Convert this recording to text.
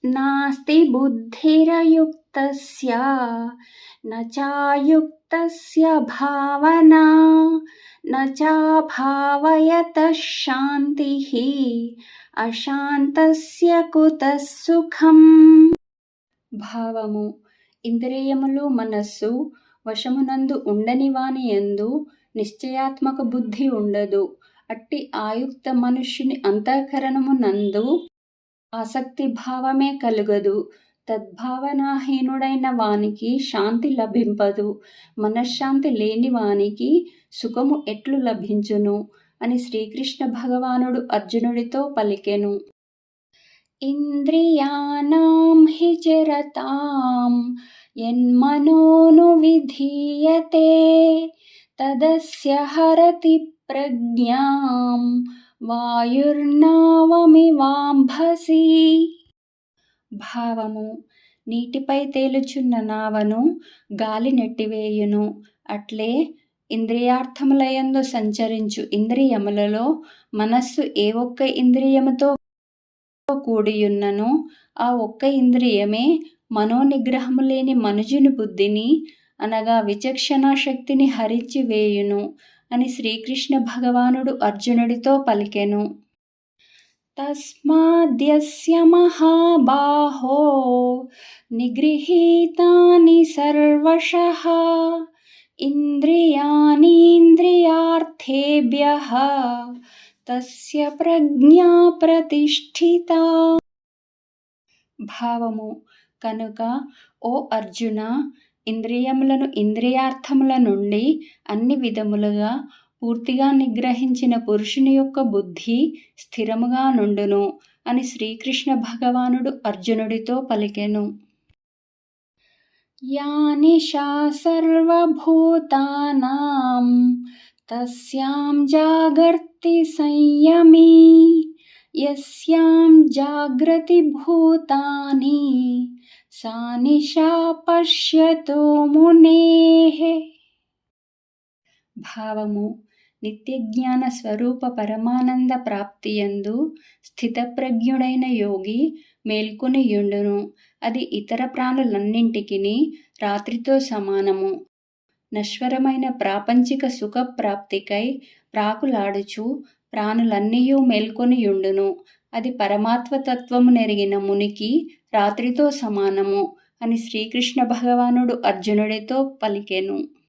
నాస్తి బుద్ధిరయుక్తస్య న చాయుక్తస్య భావనా న చాభావయతః శాంతిః అశాంతస్య కుతః సుఖం. భావము: ఇంద్రియములు మనస్సు వశమునందు ఉండని వాని యందు నిశ్చయాత్మక బుద్ధి ఉండదు. అట్టి ఆయుక్త మనుష్యుని అంతఃకరణమునందు ఆసక్తి భావమే కలుగదు. తద్భావనాహీనుడైన వానికి శాంతి లభింపదు. మనశ్శాంతి లేని వానికి సుఖము ఎట్లు లభించును అని శ్రీకృష్ణ భగవానుడు అర్జునుడితో పలికెను. ఇంద్రియాణం హి చరతాం యన్మనోను విధీయతే తదస్య హరతి ప్రజ్ఞాం వాయుర్నావమివాంభసి. భావము: నీటిపై తేలుచున్న నావను గాలి నెట్టివేయును. అట్లే ఇంద్రియార్థములయందు సంచరించు ఇంద్రియములలో మనస్సు ఏ ఒక్క ఇంద్రియముతో కూడియున్ననో ఆ ఒక్క ఇంద్రియమే మనోనిగ్రహము లేని మనుజుని బుద్ధిని అనగా విచక్షణా శక్తిని హరించి వేయును అని శ్రీకృష్ణ భగవానుడు అర్జునుడితో పలికెను. తస్మాద్యస్య మహాబాహో నిగృహీతాని సర్వశః ఇంద్రియాణీంద్రియార్థేభ్యః తస్య ప్రజ్ఞా ప్రతిష్ఠితా. భావము: కనుక ఓ అర్జున, ఇంద్రియములను ఇంద్రియార్థముల నుండి అన్ని విధములుగా పూర్తిగా నిగ్రహించిన పురుషుని యొక్క బుద్ధి స్థిరముగా నుండును అని శ్రీకృష్ణ భగవానుడు అర్జునుడితో పలికెను. యా నిశా సర్వభూతానాం తస్యాం జాగర్తి సంయమీ యస్యాం జాగ్రతి భూతాని సా నిశా పశ్యతో మునేః. భావము: నిత్యజ్ఞాన స్వరూప పరమానంద ప్రాప్తియందు స్థితప్రజ్ఞుడైన యోగి మేల్కొనియుండును. అది ఇతర ప్రాణులన్నింటికిని రాత్రితో సమానము. నశ్వరమైన ప్రాపంచిక సుఖ ప్రాప్తికై ప్రాకులాడుచు ప్రాణులన్నీయూ మేల్కొనియుండును. అది పరమాత్మతత్వము నెరిగిన మునికి రాత్రితో సమానము అని శ్రీకృష్ణ భగవానుడు అర్జునుడితో పలికెను.